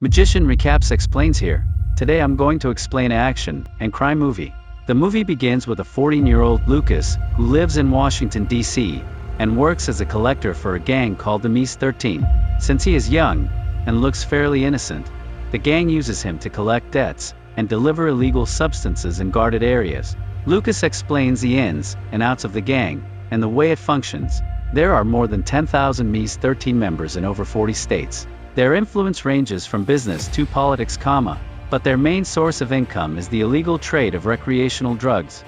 Magician Recaps explains here. Today I'm going to explain action and crime movie. The movie begins with a 14-year-old Lucas, who lives in Washington, D.C., and works as a collector for a gang called the Mies 13. Since he is young, and looks fairly innocent, the gang uses him to collect debts, and deliver illegal substances in guarded areas. Lucas explains the ins and outs of the gang, and the way it functions. There are more than 10,000 Mies 13 members in over 40 states. Their influence ranges from business to politics, but their main source of income is the illegal trade of recreational drugs.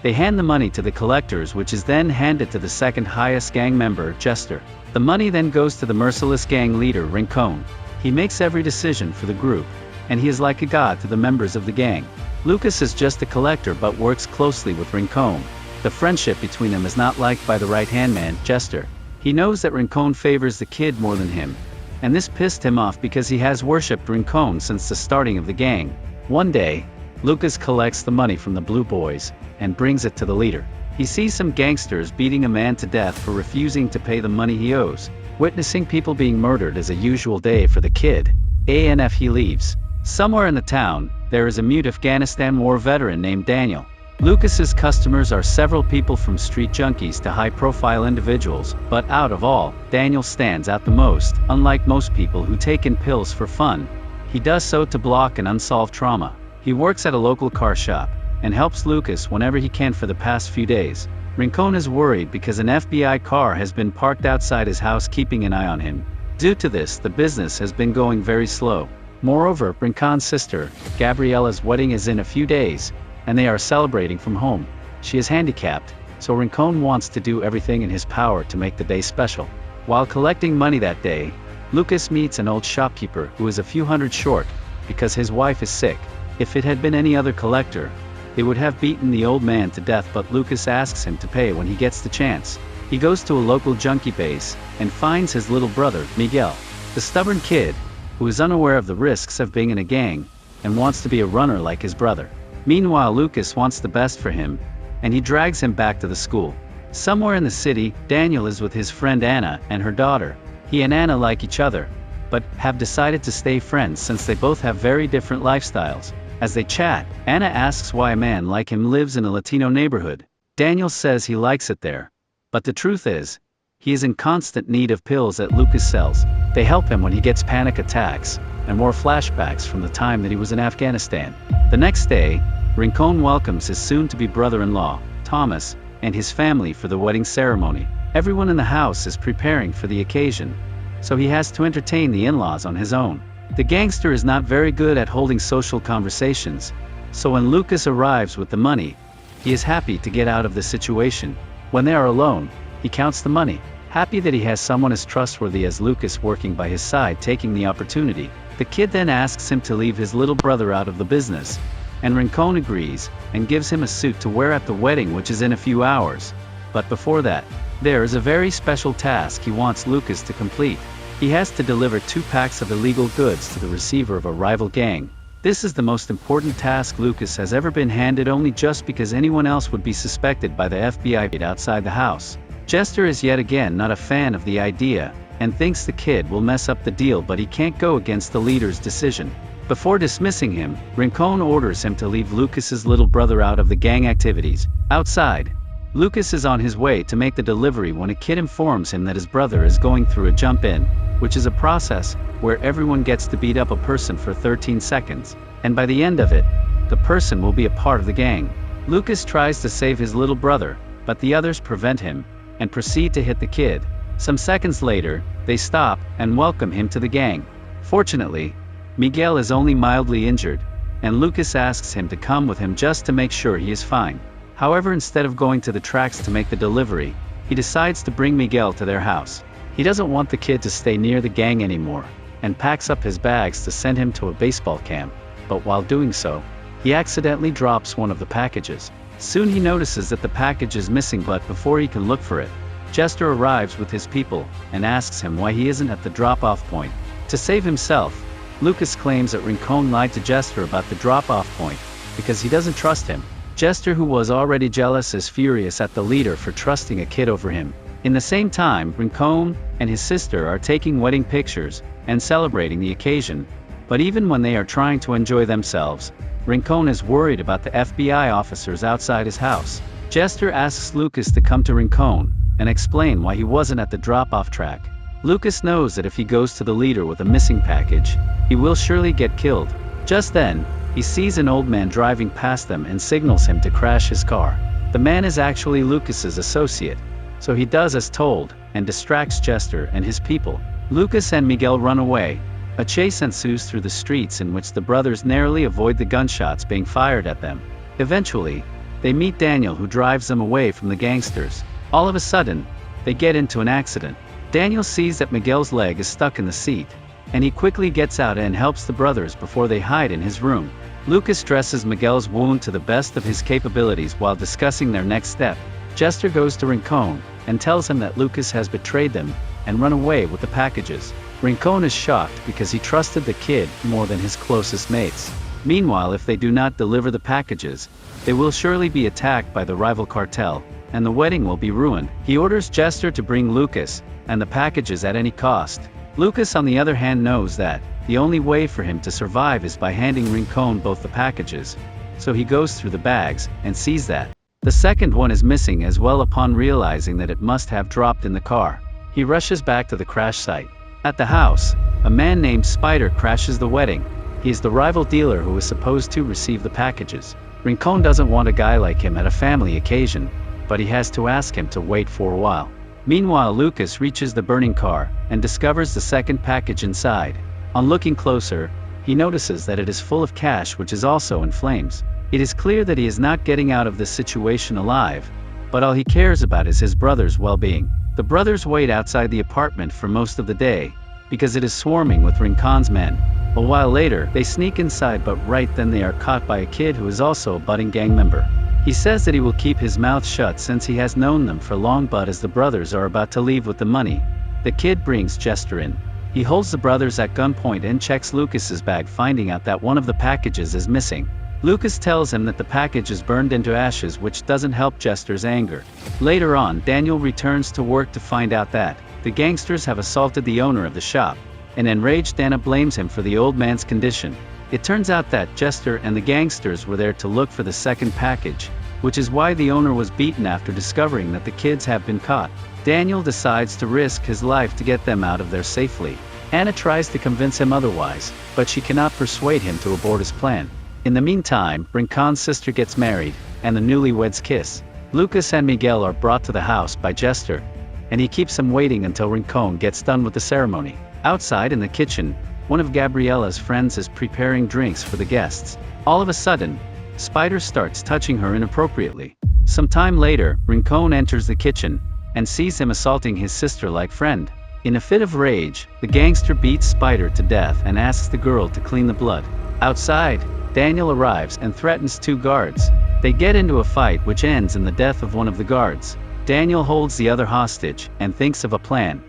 They hand the money to the collectors, which is then handed to the second highest gang member, Jester. The money then goes to the merciless gang leader, Rincon. He makes every decision for the group, and he is like a god to the members of the gang. Lucas is just a collector but works closely with Rincon. The friendship between them is not liked by the right-hand man, Jester. He knows that Rincon favors the kid more than him, and this pissed him off because he has worshipped Rincon since the starting of the gang. One day, Lucas collects the money from the Blue Boys, and brings it to the leader. He sees some gangsters beating a man to death for refusing to pay the money he owes. Witnessing people being murdered is a usual day for the kid. He leaves. Somewhere in the town, there is a mute Afghanistan war veteran named Daniel. Lucas's customers are several people from street junkies to high-profile individuals, but out of all, Daniel stands out the most. Unlike most people who take in pills for fun, he does so to block an unsolved trauma. He works at a local car shop, and helps Lucas whenever he can. For the past few days, Rincon is worried because an FBI car has been parked outside his house, keeping an eye on him. Due to this, the business has been going very slow. Moreover, Rincon's sister, Gabriella's wedding is in a few days, and they are celebrating from home. She is handicapped, so Rincon wants to do everything in his power to make the day special. While collecting money that day, Lucas meets an old shopkeeper who is a few hundred short, because his wife is sick. If it had been any other collector, they would have beaten the old man to death, but Lucas asks him to pay when he gets the chance. He goes to a local junkie base, and finds his little brother, Miguel, the stubborn kid, who is unaware of the risks of being in a gang, and wants to be a runner like his brother. Meanwhile, Lucas wants the best for him, and he drags him back to the school. Somewhere in the city, Daniel is with his friend Anna and her daughter. He and Anna like each other, but have decided to stay friends since they both have very different lifestyles. As they chat, Anna asks why a man like him lives in a Latino neighborhood. Daniel says he likes it there, but the truth is, he is in constant need of pills that Lucas sells. They help him when he gets panic attacks, and more flashbacks from the time that he was in Afghanistan. The next day, Rincon welcomes his soon-to-be brother-in-law, Thomas, and his family for the wedding ceremony. Everyone in the house is preparing for the occasion, so he has to entertain the in-laws on his own. The gangster is not very good at holding social conversations, so when Lucas arrives with the money, he is happy to get out of the situation. When they are alone, he counts the money, happy that he has someone as trustworthy as Lucas working by his side, taking the opportunity. The kid then asks him to leave his little brother out of the business, and Rincon agrees, and gives him a suit to wear at the wedding, which is in a few hours. But before that, there is a very special task he wants Lucas to complete. He has to deliver 2 packs of illegal goods to the receiver of a rival gang. This is the most important task Lucas has ever been handed, only just because anyone else would be suspected by the FBI outside the house. Jester is yet again not a fan of the idea, and thinks the kid will mess up the deal, but he can't go against the leader's decision. Before dismissing him, Rincon orders him to leave Lucas's little brother out of the gang activities. Outside, Lucas is on his way to make the delivery when a kid informs him that his brother is going through a jump-in, which is a process where everyone gets to beat up a person for 13 seconds, and by the end of it, the person will be a part of the gang. Lucas tries to save his little brother, but the others prevent him, and proceed to hit the kid. Some seconds later, they stop and welcome him to the gang. Fortunately, Miguel is only mildly injured, and Lucas asks him to come with him just to make sure he is fine. However, instead of going to the tracks to make the delivery, he decides to bring Miguel to their house. He doesn't want the kid to stay near the gang anymore, and packs up his bags to send him to a baseball camp, but while doing so, he accidentally drops one of the packages. Soon he notices that the package is missing, but before he can look for it, Jester arrives with his people, and asks him why he isn't at the drop-off point. To save himself, Lucas claims that Rincon lied to Jester about the drop-off point, because he doesn't trust him. Jester, who was already jealous, is furious at the leader for trusting a kid over him. In the same time, Rincon and his sister are taking wedding pictures and celebrating the occasion, But even when they are trying to enjoy themselves, Rincon is worried about the FBI officers outside his house. Jester asks Lucas to come to Rincon and explain why he wasn't at the drop-off track. Lucas knows that if he goes to the leader with a missing package, he will surely get killed. Just then, he sees an old man driving past them and signals him to crash his car. The man is actually Lucas's associate, so he does as told and distracts Jester and his people. Lucas and Miguel run away. A chase ensues through the streets in which the brothers narrowly avoid the gunshots being fired at them. Eventually, they meet Daniel, who drives them away from the gangsters. All of a sudden, they get into an accident. Daniel sees that Miguel's leg is stuck in the seat, and he quickly gets out and helps the brothers before they hide in his room. Lucas dresses Miguel's wound to the best of his capabilities while discussing their next step. Jester goes to Rincon and tells him that Lucas has betrayed them and run away with the packages. Rincon is shocked because he trusted the kid more than his closest mates. Meanwhile, if they do not deliver the packages, they will surely be attacked by the rival cartel, and the wedding will be ruined. He orders Jester to bring Lucas and the packages at any cost. Lucas, on the other hand, knows that the only way for him to survive is by handing Rincon both the packages, so he goes through the bags and sees that the second one is missing as well. Upon realizing that it must have dropped in the car, he rushes back to the crash site. At the house, a man named Spider crashes the wedding. He is the rival dealer who was supposed to receive the packages. Rincon doesn't want a guy like him at a family occasion, but he has to ask him to wait for a while. Meanwhile, Lucas reaches the burning car and discovers the second package inside. On looking closer, he notices that it is full of cash, which is also in flames. It is clear that he is not getting out of this situation alive, but all he cares about is his brother's well-being. The brothers wait outside the apartment for most of the day, because it is swarming with Rincon's men. A while later, they sneak inside, but right then they are caught by a kid who is also a budding gang member. He says that he will keep his mouth shut since he has known them for long, but as the brothers are about to leave with the money, the kid brings Jester in. He holds the brothers at gunpoint and checks Lucas's bag, finding out that one of the packages is missing. Lucas tells him that the package is burned into ashes, which doesn't help Jester's anger. Later on, Daniel returns to work to find out that the gangsters have assaulted the owner of the shop. An enraged Dana blames him for the old man's condition. It turns out that Jester and the gangsters were there to look for the second package, which is why the owner was beaten after discovering that the kids have been caught. Daniel decides to risk his life to get them out of there safely. Anna tries to convince him otherwise, but she cannot persuade him to abort his plan. In the meantime, Rincon's sister gets married, and the newlyweds kiss. Lucas and Miguel are brought to the house by Jester, and he keeps them waiting until Rincon gets done with the ceremony. Outside in the kitchen, one of Gabriella's friends is preparing drinks for the guests. All of a sudden, Spider starts touching her inappropriately. Some time later, Rincon enters the kitchen and sees him assaulting his sister-like friend. In a fit of rage, the gangster beats Spider to death and asks the girl to clean the blood. Outside, Daniel arrives and threatens two guards. They get into a fight which ends in the death of one of the guards. Daniel holds the other hostage and thinks of a plan.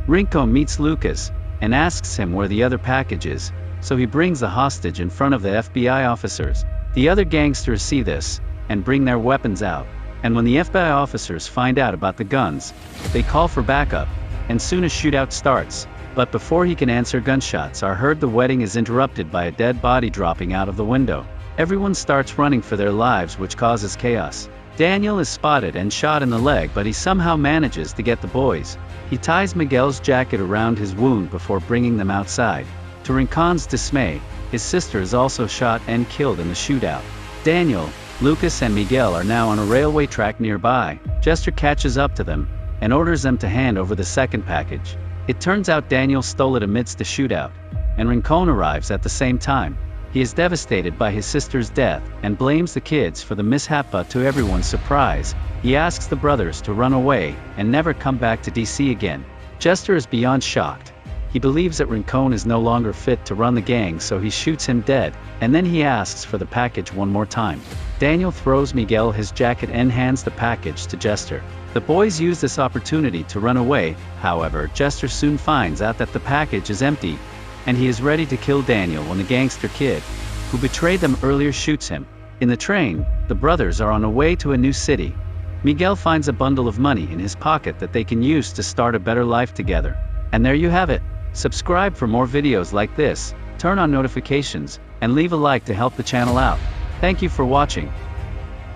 Rincon meets Lucas and asks him where the other package is, so he brings the hostage in front of the FBI officers. The other gangsters see this and bring their weapons out, and when the FBI officers find out about the guns, they call for backup, and soon a shootout starts. But before he can answer, gunshots are heard. The wedding is interrupted by a dead body dropping out of the window. Everyone starts running for their lives, which causes chaos. Daniel is spotted and shot in the leg, but he somehow manages to get the boys. He ties Miguel's jacket around his wound before bringing them outside. To Rincon's dismay, his sister is also shot and killed in the shootout. Daniel, Lucas and Miguel are now on a railway track nearby. Jester catches up to them and orders them to hand over the second package. It turns out Daniel stole it amidst the shootout, and Rincon arrives at the same time. He is devastated by his sister's death and blames the kids for the mishap, but to everyone's surprise, he asks the brothers to run away and never come back to DC again. Jester is beyond shocked. He believes that Rincon is no longer fit to run the gang, so he shoots him dead, and then he asks for the package one more time. Daniel throws Miguel his jacket and hands the package to Jester. The boys use this opportunity to run away. However, Jester soon finds out that the package is empty, and he is ready to kill Daniel when the gangster kid, who betrayed them earlier, shoots him. In the train, the brothers are on a way to a new city. Miguel finds a bundle of money in his pocket that they can use to start a better life together. And there you have it. Subscribe for more videos like this. turn on notifications, and leave a like to help the channel out. Thank you for watching.